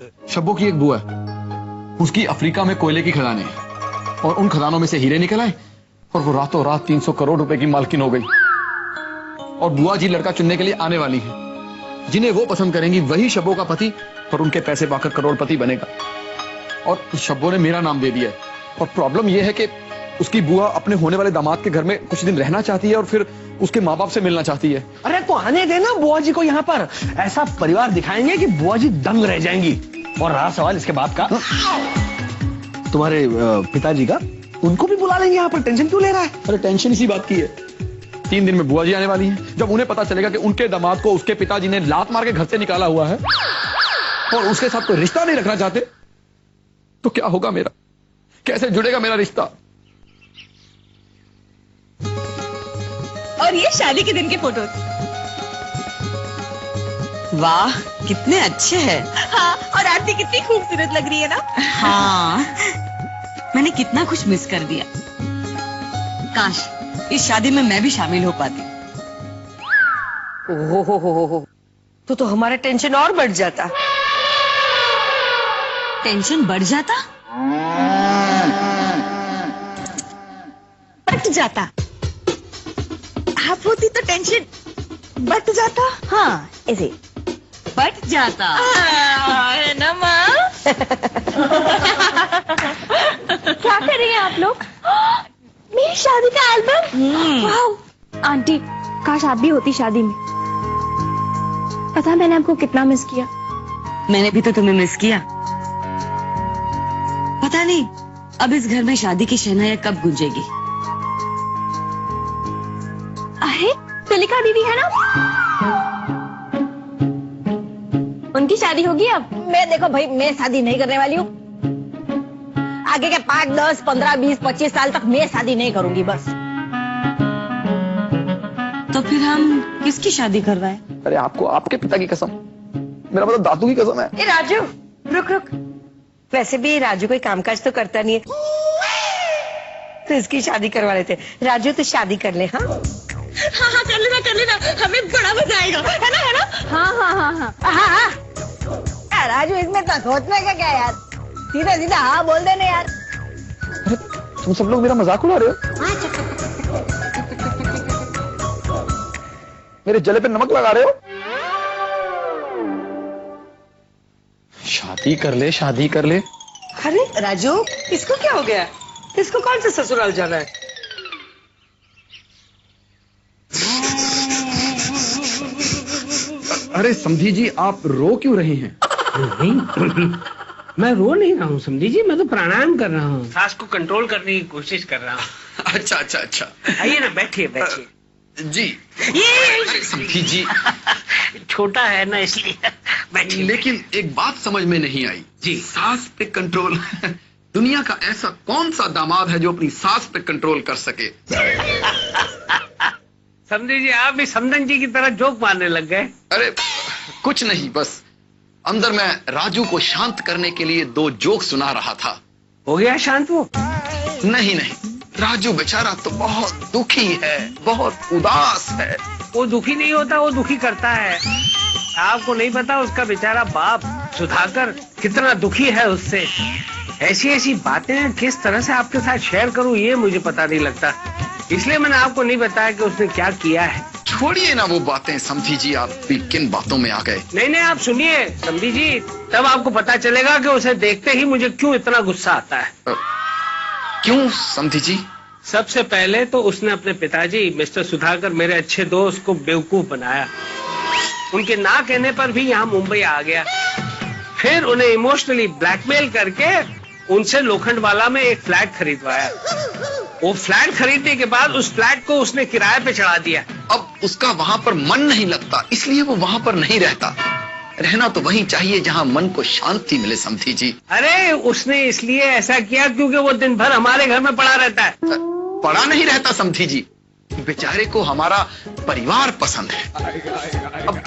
शब्बो की एक बुआ है, उसकी अफ्रीका में कोयले की खदानें हैं और उन खदानों में से हीरे निकल आए और वो रातों रात 300 करोड़ रुपए की मालकिन हो गई। और बुआ जी लड़का चुनने के लिए आने वाली है, जिन्हें वो पसंद करेंगी वही शब्बो का पति और उनके पैसे पाकर करोड़पति बनेगा। और शब्बो ने मेरा नाम दे दिया है। और प्रॉब्लम यह है कि उसकी बुआ अपने होने वाले दामाद के घर में कुछ दिन रहना चाहती है और फिर उसके माँ बाप से मिलना चाहती है। अरे तो आने देना बुआ जी को यहाँ पर, ऐसा परिवार दिखाएंगे कि बुआ जी दंग रह जाएंगी। और रहा सवाल इसके बाप का, तुम्हारे पिताजी का, उनको भी बुला लेंगे यहाँ पर, टेंशन क्यों ले रहा है? अरे टेंशन इसी बात की है, 3 दिन में बुआ जी आने वाली हैं। जब उन्हें पता चलेगा कि उनके दामाद को उसके पिताजी ने लात मार के घर से निकाला हुआ है और उसके साथ कोई रिश्ता नहीं रखना चाहते, तो क्या होगा मेरा, कैसे जुड़ेगा मेरा रिश्ता? और ये शादी के दिन के फोटो। वाह कितने अच्छे हैं। हाँ, और आरती कितनी खूबसूरत लग रही है ना। हाँ, मैंने कितना कुछ मिस कर दिया। काश इस शादी में मैं भी शामिल हो पाती। ओहो, तो हमारा टेंशन और बढ़ जाता। टेंशन बढ़ जाता? बढ़ जाता। आप होती तो टेंशन बढ़ जाता। हाँ, ऐसे बढ़ जाता है ना माँ। क्या कर रही हैं आप लोग? मेरी शादी का एल्बम। वाह आंटी, काश आप भी होती शादी में। पता है मैंने आपको कितना मिस किया। मैंने भी तो तुम्हें मिस किया। पता नहीं अब इस घर में शादी की शहनाइयां कब गूंजेगी। अरे तुलिका दीदी है ना, उनकी शादी होगी अब। मैं देखो भाई, मैं शादी नहीं करने वाली हूँ। आगे के 5, 10, 15, 20, 25 साल तक मैं शादी नहीं करूंगी बस। तो फिर हम किसकी शादी करवाएं? अरे आपको आपके पिता की कसम, मेरा मतलब दादू की कसम है। ए राजू, रुक। वैसे भी राजू कोई कामकाज तो करता नहीं है, तो इसकी शादी करवा लेते। राजू तो शादी कर ले। हाँ हाँ, कर लेना, हमें बड़ा मजा आएगा, है ना? हाँ। यार राजू, इसमें तो सोचने का क्या यार, सीधा हाँ बोल देने यार। अरे तुम सब लोग मेरा मजाक उड़ा रहे हो, मेरे जले पे नमक लगा रहे हो। शादी कर ले। अरे राजू, इसको क्या हो गया? इसको कौन से ससुराल जाना है? अरे समधी जी, आप रो क्यों रहे हैं? नहीं, मैं रो नहीं रहा हूँ समझी जी, मैं तो प्राणायाम कर रहा हूँ, सांस को कंट्रोल करने की कोशिश कर रहा हूँ। अच्छा। आइए ना, बैठिए। जी ये समधी जी, छोटा है ना इसलिए बैठिए। लेकिन एक बात समझ में नहीं आई जी। सास पे कंट्रोल। दुनिया का ऐसा कौन सा दामाद है जो अपनी सास पे कंट्रोल कर सके? समझी जी, आप भी समदन जी की तरह जोक मारने लग गए। अरे कुछ नहीं, बस अंदर मैं राजू को शांत करने के लिए 2 जोक सुना रहा था। हो गया शांत वो? नहीं, राजू बेचारा तो बहुत दुखी है, बहुत उदास है। वो दुखी नहीं होता, वो दुखी करता है। आपको नहीं पता उसका बेचारा बाप सुधाकर कितना दुखी है उससे। ऐसी बातें किस तरह से आपके साथ शेयर करूं ये मुझे पता नहीं लगता, इसलिए मैंने आपको नहीं बताया कि उसने क्या किया है। छोड़िए ना वो बातें समधी जी, आप भी किन बातों में आ गए? नहीं, आप सुनिए समधी जी, तब आपको पता चलेगा कि उसे देखते ही मुझे क्यों इतना गुस्सा आता है। क्यों समधी जी? सबसे पहले तो उसने अपने पिताजी मिस्टर सुधाकर, मेरे अच्छे दोस्त को बेवकूफ बनाया। उनके ना कहने पर भी यहाँ मुंबई आ गया। फिर उन्हें इमोशनली ब्लैकमेल करके उनसे लोखंडवाला में एक फ्लैट खरीदवाया। वो फ्लैट खरीदने के बाद उस फ्लैट को उसने किराए पे चढ़ा दिया। अब उसका वहां पर मन नहीं लगता, इसलिए वो वहां पर नहीं रहता। रहना तो वहीं चाहिए जहां मन को शांति मिले समधी जी। अरे उसने इसलिए ऐसा किया क्योंकि वो दिन भर हमारे घर में पड़ा रहता है। पड़ा नहीं रहता समधी जी, बेचारे को हमारा परिवार पसंद है। अब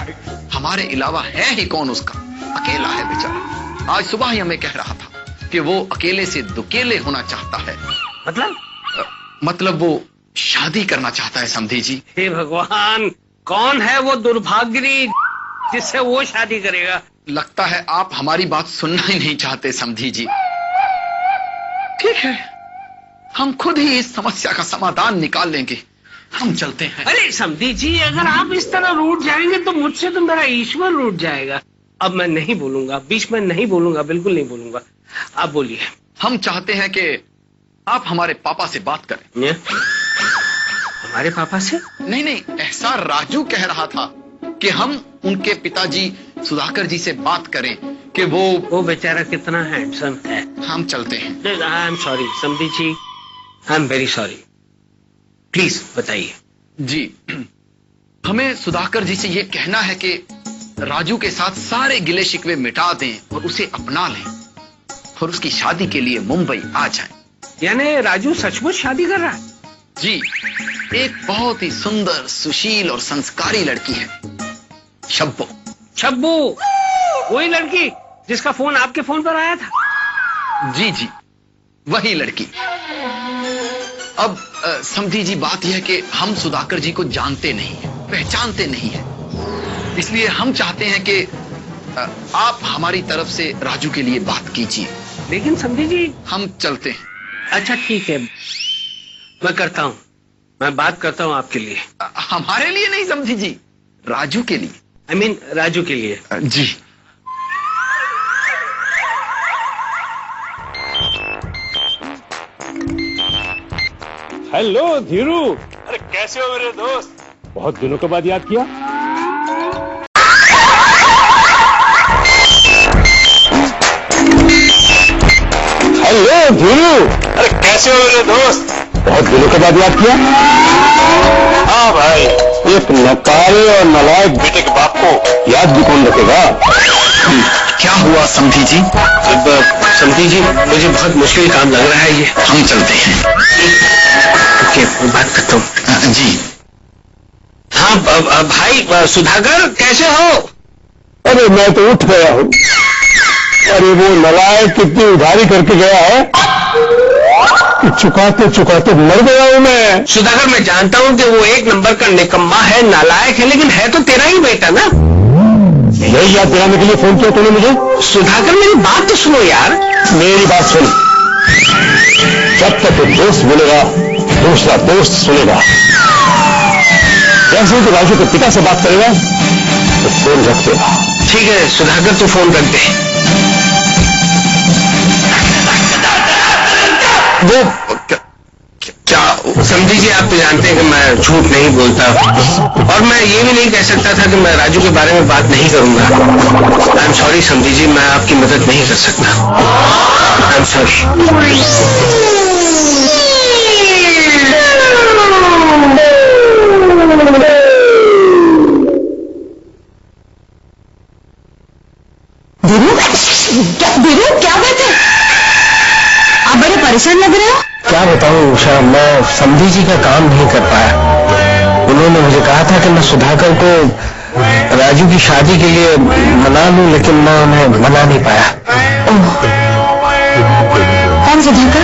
हमारे अलावा है ही कौन उसका, अकेला है बेचारा। आज सुबह ही हमें कह रहा था कि वो अकेले से दुकेले होना चाहता है। मतलब वो शादी करना चाहता है समधी जी। हे भगवान, कौन है वो दुर्भाग्यनी जिससे वो शादी करेगा? लगता है आप हमारी बात सुनना ही नहीं चाहते समधी जी। ठीक है, हम खुद ही इस समस्या का समाधान निकाल लेंगे। हम चलते हैं। अरे समधी जी, अगर आप इस तरह रूठ जाएंगे तो मुझसे तो मेरा ईश्वर रूठ जाएगा। अब मैं नहीं बोलूंगा, बीच में नहीं बोलूंगा, बिल्कुल नहीं बोलूंगा। आप बोलिए। हम चाहते हैं कि आप हमारे पापा से बात करें। हमारे पापा से? नहीं, ऐसा राजू कह रहा था कि हम उनके पिताजी सुधाकर जी से बात करें कि वो बेचारा कितना हैंडसम है। हम चलते हैं। आई एम सॉरी समधी जी, I am very sorry. Please बताइए। जी, हमें सुधाकर जी से ये कहना है कि राजू के साथ सारे गिले शिकवे मिटा दें और उसे अपना लें और उसकी शादी के लिए मुंबई आ जाएं। यानी राजू सचमुच शादी कर रहा है? जी, एक बहुत ही सुंदर, सुशील और संस्कारी लड़की है, शब्बो। शब्बू, वही लड़की जिसका फोन आपके फोन पर आया था? जी, वही लड़की। अब समधी जी, बात यह है कि हम सुधाकर जी को जानते नहीं है, पहचानते नहीं है, इसलिए हम चाहते हैं कि आप हमारी तरफ से राजू के लिए बात कीजिए। लेकिन समधी जी, हम चलते हैं। अच्छा ठीक है, मैं करता हूं, मैं बात करता हूं आपके लिए। हमारे लिए नहीं समधी जी, राजू के लिए। I mean, राजू के लिए। जी। हेलो धीरू, अरे कैसे हो मेरे दोस्त? बहुत दिनों के बाद याद किया। हेलो धीरू, अरे कैसे हो मेरे दोस्त? बहुत दिनों के बाद याद किया। हाँ भाई, एक नकारे और नालायक बेटे के बाप को याद भी कौन रखेगा? क्या हुआ समधी जी? समधी जी, मुझे बहुत मुश्किल काम लग रहा है ये। हम चलते हैं। ओके, मैं बात करता हूँ। जी। हाँ भाई सुधाकर, कैसे हो? अरे मैं तो उठ गया हूँ। अरे वो नालायक कितनी उधारी करके गया है कि चुकाते चुकाते मर गया हूँ मैं। सुधाकर, मैं जानता हूँ कि वो एक नंबर का निकम्मा है, नालायक है, लेकिन है तो तेरा ही बेटा ना। यही याद दिलाने के लिए फोन किया तूने मुझे? सुधाकर, मेरी बात तो सुनो यार। मेरी बात सुन, जब तक एक दोस्त मिलेगा दूसरा दोस्त सुनेगा। जैसे तो राजू के पिता से बात करेगा तो फोन रख देगा। ठीक है सुधाकर, तू फोन रख दे। वो क्या समझी जी, आप तो जानते हैं कि मैं झूठ नहीं बोलता, और मैं ये भी नहीं कह सकता था कि मैं राजू के बारे में बात नहीं करूंगा। आई एम सॉरी समझी जी, मैं आपकी मदद नहीं कर सकता। आई एम सॉरी। धीरू, क्या बात है? आप बड़े परेशान लग रहे हो। क्या बताऊं उषा, मैं समधी जी का काम नहीं कर पाया। उन्होंने मुझे कहा था कि मैं सुधाकर को राजू की शादी के लिए मना लूं, लेकिन मैं उन्हें मना नहीं पाया। कौन सुधाकर?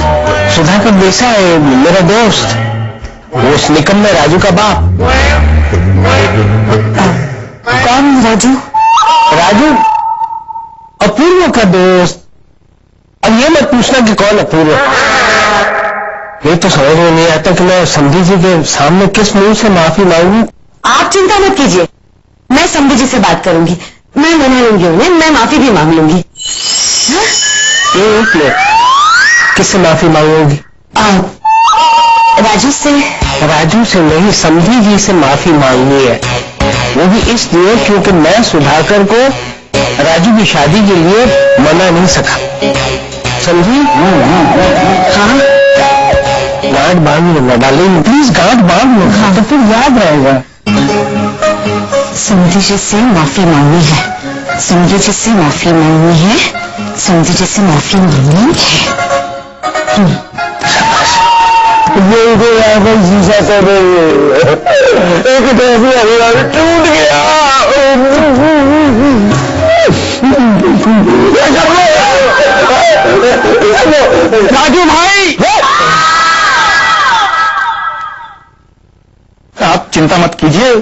सुधाकर देसा है, मेरा दोस्त, वो उस निकम्मे राजू का बाप। कौन राजू? राजू अपूर्व का दोस्त। अब ये मत पूछना कि कौन अपूर्व। ये तो समझ में नहीं आता कि मैं समधी जी के सामने किस मुंह से माफी मांगू। आप चिंता मत कीजिए, मैं समधी जी से बात करूंगी, मैं मना लूंगी उन्हें, मैं माफी भी मांग लूंगी। एक मिनट, किससे माफी मांगूंगी? राजू से। राजू से नहीं, समधी जी से माफी मांगनी है। वो भी इसलिए क्योंकि मैं सुधाकर को राजू की शादी के लिए मना नहीं सका, समझी? हाँ, गांठ बांध लो डालेंगे, प्लीज गांठ बांध लो। हाँ, तो फिर याद रहेगा। समधी जी से माफी मांगनी है, समधी जी से माफी मांगनी है, समधी जी से माफी मांगनी है। ये शीशा कर रही है, एक तरफ टूट गया। राजू भाई, आप चिंता मत कीजिए,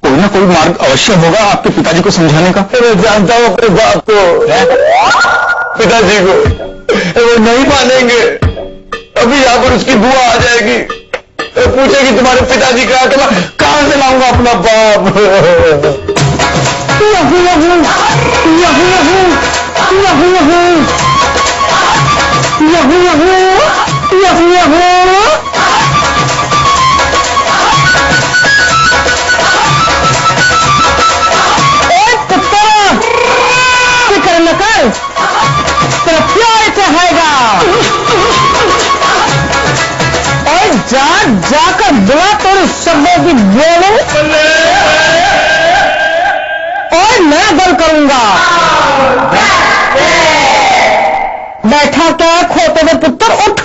कोई ना कोई मार्ग मार्ग अवश्य होगा आपके पिताजी को समझाने का। मैं जानता हूँ अपने बाप को, पिताजी को, वो नहीं मानेंगे। अभी यहाँ पर उसकी बुआ आ जाएगी, पूछेगी तुम्हारे पिताजी कहाँ से लाऊंगा अपना बाप। तेरा प्यार कहेगा और जाकर बुला तोड़ शब्दों की बोलो और मैं बल करूंगा। बैठा क्या खोते में पुत्र, उठ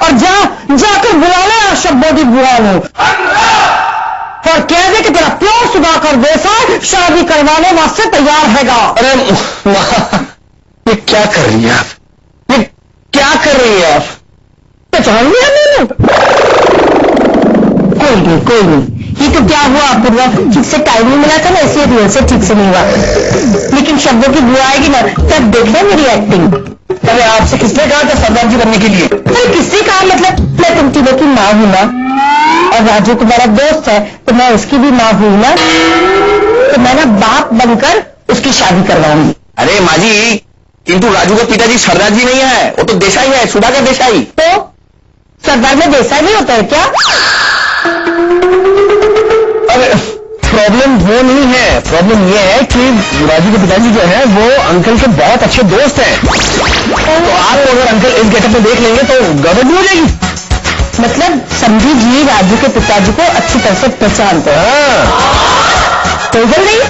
और जाकर बुला ले शब्दों की बुआ लो और कह दे कि तेरा प्यार सुधाकर देसाई शादी करवाने वास्ते तैयार हैगा। अरे माँ, ये क्या कर रही है आप? ये क्या कर रही है आप? पहचान लिया मैंने? कोई नहीं, ये तो क्या हुआ पूर्वा, ठीक से टाइम नहीं मिला था ना, इसलिए रिहर्सल ठीक से नहीं हुआ। लेकिन शब्दों की बुआ आएगी ना, तब देखना मेरी एक्टिंग। अरे आपसे किसने कहा था सरदार जी बनने के लिए? अरे किसने कहा, मतलब मैं तुम तीनों की माँ हूं ना, और राजू तुम्हारा दोस्त है तो मैं उसकी भी माँ हुई ना, तो मैं ना बाप बनकर उसकी शादी करवाऊंगी। अरे माँ जी, किंतु राजू का पिताजी सरदार जी नहीं है, वो तो देसाई है, सुधाकर देसाई। तो सरदार में देसाई नहीं होता है क्या? अरे प्रॉब्लम वो नहीं है, प्रॉब्लम ये है कि राजू के पिताजी जो है वो अंकल के बहुत अच्छे दोस्त हैं। तो आपको अगर अंकल इस गेटअप में देख लेंगे तो गड़बड़ हो जाएगी। मतलब समझी जी राजू के पिताजी को अच्छी तरह से पहचानते हैं। कोई गल नहीं,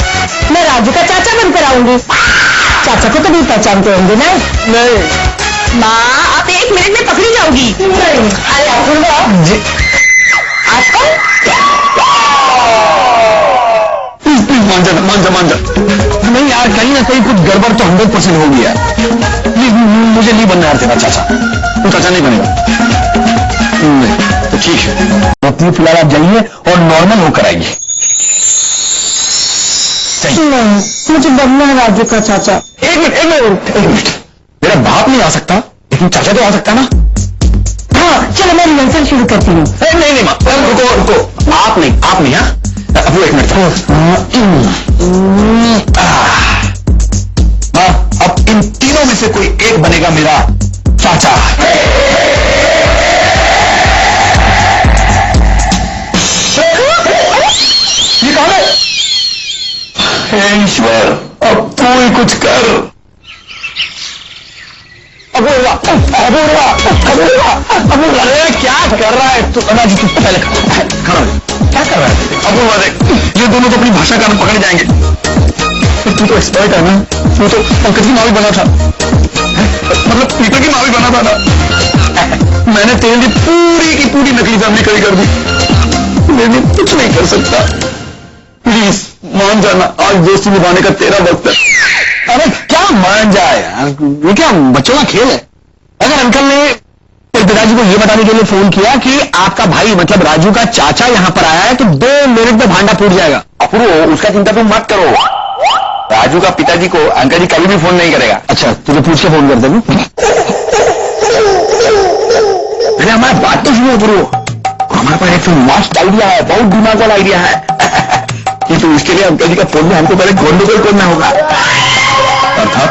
मैं राजू का चाचा बनकर आऊंगी। चाचा को तो नहीं पहचानते होंगे ना? नहीं माँ, आप 1 मिनट में पकड़ी जाओगी। अरे अपूर्वा जी, आपको प्लीज प्लीज मान जा। नहीं यार, कहीं ना कहीं कुछ गड़बड़ तो 100% हो गया। प्लीज मुझे नहीं बनना यार तेरा चाचा, तू चाचा नहीं बनेगा। नहीं तो ठीक है, अपनी फिलहाल आप जाइए और नॉर्मल होकर आइए। नहीं, मुझे बनना है राजू का चाचा। एक मिनट, मेरा बाप नहीं आ सकता लेकिन चाचा तो आ सकता ना। हाँ चलो मैं रिहर्सल शुरू करती हूँ। नहीं माँ, रुको, आप नहीं हाँ, अब 1 मिनट। हाँ, अब इन तीनों में से कोई एक बनेगा मेरा चाचा। ये कौन है? हे ईश्वर, अब तू ही कुछ कर। अबूर्वा, अरे क्या कर रहा है तू? अना जी तू पहले खड़ा हो। क्या कर रहा है? अबूर्वा देख, ये दोनों तो अपनी भाषा का पकड़ जाएंगे। तू तो एक्सपर्ट है ना, तू तो पंकज की माँ भी बना था, मतलब पीटर की माँ भी बना था ना। मैंने तेरे लिए पूरी की पूरी नकली फैमिली खड़ी कर दी, मैं कुछ नहीं कर सकता। प्लीज मान जाना, आज दोस्ती निभाने का तेरा वक्त है। अरे क्या मान जाए यार, ये क्या बच्चों का खेल है? अगर अंकल ने तेरे पिताजी को ये बताने के लिए फोन किया कि आपका भाई मतलब राजू का चाचा यहाँ पर आया है तो 2 मिनट में भांडा फूट जाएगा। अपूर्व, उसका चिंता तुम मत करो, राजू का पिताजी को अंकल जी कभी भी फोन नहीं करेगा। अच्छा, तुझे पूछ के फोन कर देंगे। अरे हमारा बात तो सुनो अपूर्व, हमारे पास एक मस्त आइडिया है, बहुत दिमाग वाला आइडिया है। कि तो इसके लिए अंकल जी का फोन में हमको पहले गंडगोल करना होगा। अर्थात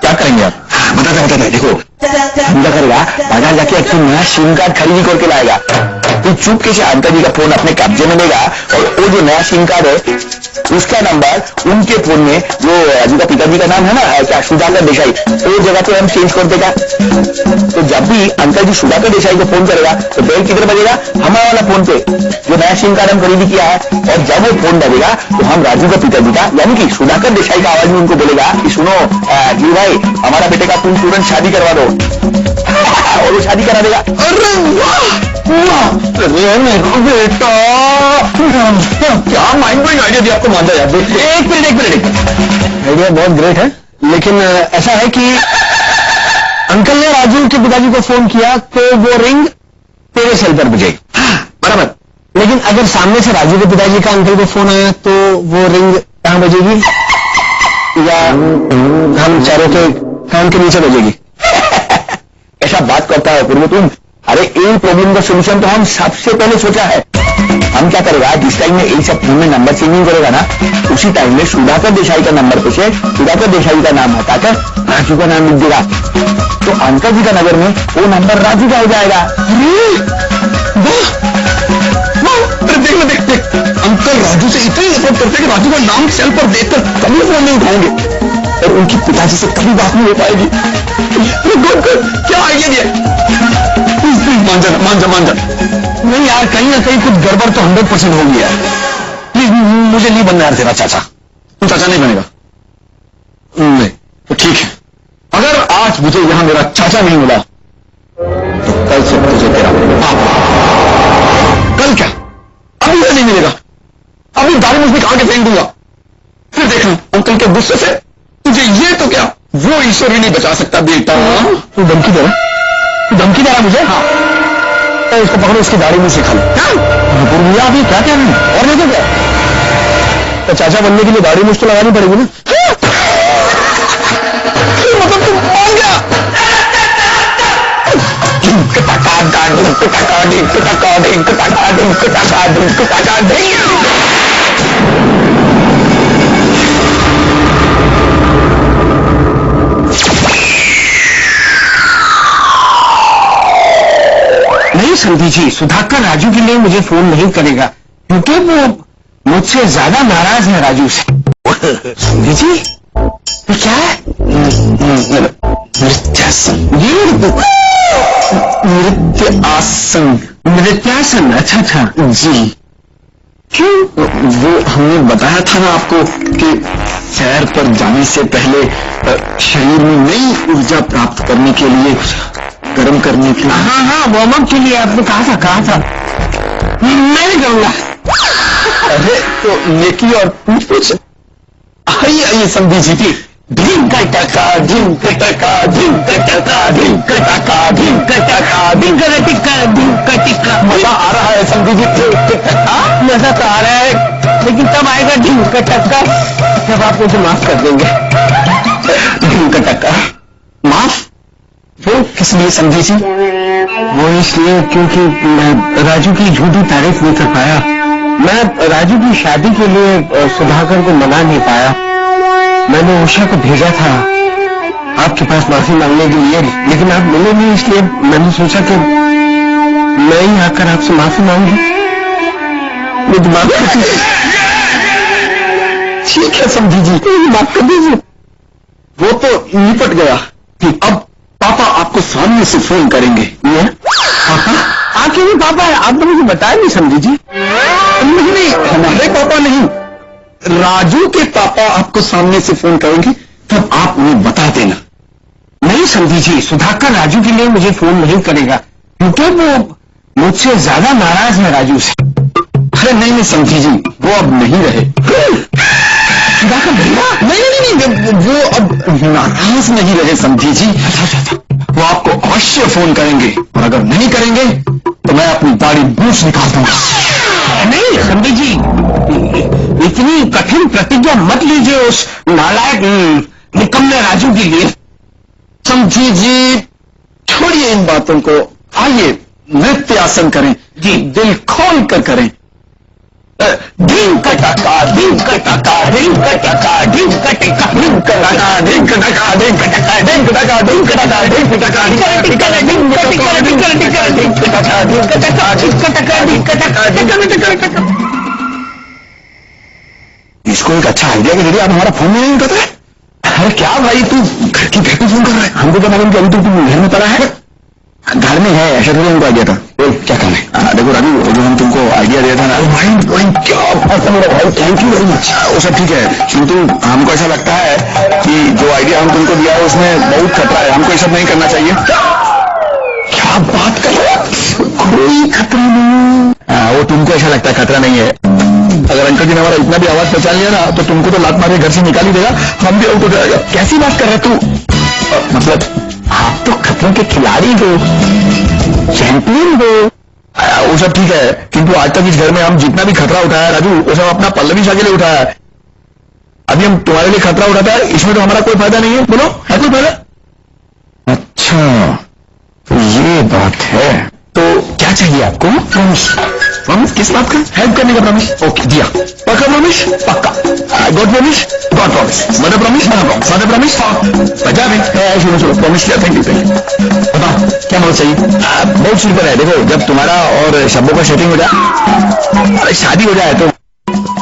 क्या करेंगे आप? बताते देखो, क्या करेगा, बाजार जाके एक नया सिम कार्ड खरीदी करके लाएगा, तो चुपके से अंकल जी का फोन अपने कब्जे में लेगा और वो जो नया सिम कार्ड है उसका नंबर उनके फोन में, जो राजू का पिताजी का नाम है ना क्या सुधाकर देसाई, वो जगह पे हम चेंज कर देगा। तो जब भी अंकल जी सुधाकर देसाई को फोन करेगा तो बेल किधर बजेगा? हमारा वाला फोन पे, जो नया सिम कार्ड हम खरीदी किया है। और जब वो फोन बजेगा तो हम राजू का पिताजी का यानी कि सुधाकर देसाई का आवाज में उनको बोलेगा कि सुनो जी भाई, हमारा बेटे का तुम तुरंत शादी करवा दो। और वो शादी करा देगा। अरे वाह, बेटा क्या माइंड ब्लोइंग आइडिया दिया आपको। मान जाए यार, एक मिनट, आइडिया बहुत ग्रेट है, लेकिन ऐसा है कि अंकल ने राजू के पिताजी को फोन किया तो वो रिंग तेरे सेल पर बजेगी। बराबर, लेकिन अगर सामने से राजू के पिताजी का अंकल को फोन आया तो वो रिंग कहाँ बजेगी? या हम चारों के कान के नीचे बजेगी? ऐसा बात करता है पूर्व तुम। अरे इन प्रॉब्लम का सोल्यूशन तो हम सबसे पहले सोचा है। हम क्या करेगा, जिस टाइम में एक सब फोन में नंबर चेंजिंग करेगा ना, उसी टाइम में सुधाकर देसाई का नंबर पे से सुधाकर देसाई का नाम हटाकर राजू का नाम लिख देगा, तो अंकल जी का नगर में वो नंबर राजू का हो जाएगा। देख अंकल राजू से इतनी नफरत करते कि राजू का नाम सेल पर देखकर कभी फोन नहीं उठाएंगे और उनकी पिताजी से कभी बात नहीं हो पाएगी। क्या आइडिया दिया? मान जा। नहीं यार, कहीं ना कहीं कुछ गड़बड़ तो 100% हो गया है। प्लीज मुझे नहीं बनना यार तेरा चाचा। तू चाचा नहीं बनेगा? नहीं तो ठीक है, अगर आज मुझे यहां मेरा चाचा नहीं मिला तो कल से तुझे तेरा पापा। कल क्या, अभी नहीं मिलेगा। अभी दाढ़ी मुझ में कहां के फेंक दूंगा, फिर देखना अंकल के गुस्से से तुझे ये तो क्या वो ईश्वर ही नहीं बचा सकता बेटा। तू धमकी दे रहा मुझे? हाँ, तो इसको पकड़ो, इसकी दाढ़ी मुझे खा लो। भैया अभी क्या क्या नहीं और नहीं तो क्या, तो चाचा बनने के लिए दाढ़ी मुझ तो लगानी पड़ेगी ना। मतलब तुम मान गया? नहीं संधि जी, सुधाकर राजू के लिए मुझे फोन नहीं करेगा क्योंकि वो मुझसे ज्यादा नाराज है राजू से। संधि जी ये क्या है? नृत्यासन। अच्छा जी, क्यों? वो हमने बताया था ना आपको कि सैर पर जाने से पहले शरीर में नई ऊर्जा प्राप्त करने के लिए, गर्म करने के लिए। हाँ, वार्म अप के लिए आपने कहा था। मैं नहीं करूंगा। अरे तो नेकी और पूछ। आइए संधि जी की ढीम का टका ढीम का टका ढीम का टका ढीम का टका ढीम का टका ढीम का टिक्का। मजा आ रहा है संधि जी? मजा तो आ रहा है, लेकिन तब आएगा ढीम का टक्का जब आप मुझे माफ कर देंगे। ढीम का टक्का माफ? वो किस लिए संधि जी? वो इसलिए क्योंकि मैं राजू की झूठी तारीफ नहीं कर पाया। मैं राजू की शादी के लिए सुधाकर को मना नहीं पाया। मैंने उषा को भेजा था आपके पास माफी मांगने के लिए, लेकिन आप मिले नहीं, इसलिए मैंने सोचा कि मैं ही आकर आपसे माफी मांगू। ठीक है समझी जी, माफ कर दीजिए। वो तो निपट गया। ठीक, अब पापा आपको सामने से फोन करेंगे। पापा? आपके भी पापा है? आप तो मुझे बताया नहीं समझी जी। नहीं, हमारे पापा नहीं, राजू के पापा आपको सामने से फोन करेंगे, तब आप उन्हें बता देना। नहीं समझी जी, सुधाकर राजू के लिए मुझे फोन नहीं करेगा क्योंकि वो मुझसे ज्यादा नाराज है राजू से। अरे नहीं समझी जी, वो अब नहीं रहे। सुधाकर भैया? नहीं, वो अब नाराज नहीं रहे समझी जी। वो आपको अवश्य फोन करेंगे, और अगर नहीं करेंगे तो मैं अपनी दाढ़ी बूछ निकाल दूंगा। नहीं समझी जी, इतनी कठिन प्रतिज्ञा मत लीजिए उस नालायक निकम्मे राजू के लिए। समझी जी छोड़िए इन बातों को, आइए नृत्य आसन करें जी, दिल खोल कर करें। ढीम का टका ढीम का टका ढीम का टका ढीम का टका ढीम का टका ढीम का टका ढीम का टका ढीम का टका ढीम का टका ढीम का टका ढीम का टका ढीम का टका ढीम का टका ढीम का टका ढीम का टका ढीम का टका ढीम का टका ढीम का टका। इसको एक अच्छा आइडिया के जरिए आप हमारा फोन नहीं उठाता है। अरे क्या भाई, तू घर की घर को फोन कर रहा है? हमको क्या मालूम कि अभी तू घर में पड़ा है? घर में है, ऐसा तो हमको आइडिया था। क्या काम है? देखो राजू, जो हम तुमको आइडिया दिया था ना, क्या बात है मेरा भाई, थैंक यू वेरी मच। वो सब ठीक है, किंतु हमको ऐसा लगता है कि जो आइडिया हम तुमको दिया है उसमें बहुत खतरा है, हमको ये सब नहीं करना चाहिए। क्या बात कर रहे हो? कोई खतरा नहीं। वो तुमको ऐसा लगता है खतरा नहीं है। अगर अंकल जी ने हमारा इतना भी आवाज पहचान लिया ना, तो तुमको तो लात मारे घर से निकाल ही देगा, हम भी आउट हो जाएगा। कैसी बात कर रहे तू? मतलब आप तो खतरों के खिलाड़ी हो, चैंपियन हो। वो सब ठीक है, किंतु आज तक इस घर में हम जितना भी खतरा उठाया है राजू, वो सब अपना पल्लवी शाह के लिए उठाया है। अभी हम तुम्हारे लिए खतरा उठाता है, इसमें तो हमारा कोई फायदा नहीं है। बोलो, है कोई फायदा? अच्छा, तो ये बात है। तो क्या चाहिए आपको? प्रॉमिस। प्रॉमिस किस बात का? हेल्प करने का प्रॉमिस। ओके, दिया। पक्का प्रॉमिस? पक्का। God promise? God promise. Mother promise? Mother promise. Father promise? Punjabi. सुनो प्रॉमिस किया। Thank you, thank you. बताओ क्या मदद चाहिए? बहुत सिंपल है, देखो जब तुम्हारा और शब्बों का सेटिंग हो जाए, अरे शादी हो जाए तो।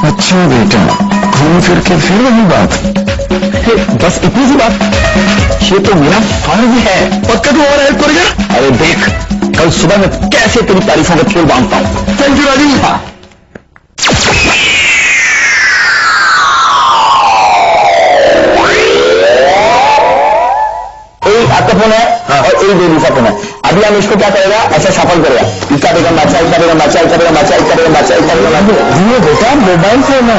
अच्छा बेटा, घूम फिर के फिर वही बात, बस इतनी सी बात। ये तो मेरा फर्ज है। पक्का तू और हेल्प करेगा? अरे देख, कल सुबह मैं कैसे तेरी तारीफों का फूल बांधता हूं। Thank you Rajiv. हाँ, एक आपका फोन है और एक बेबी का फोन है। अभी हम इसको क्या करेगा, ऐसा सफल करेगा, इसका बेगम बादशाह, इसका बेगम बादशाह, इसका बेगम बादशाह, इसका बेगम बादशाह, इसका बेगम बादशाह। ये बेटा मोबाइल फोन है,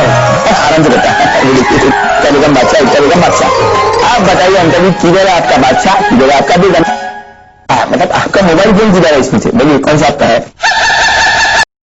आराम से बेटा। इसका बेगम बादशाह, इसका बेगम बादशाह। आप बताइए अंकल जी, किधर है आपका बादशाह, किधर है आपका बेगम? मतलब आपका मोबाइल फोन किधर है इसमें से? बोलिए कौन सा आपका है?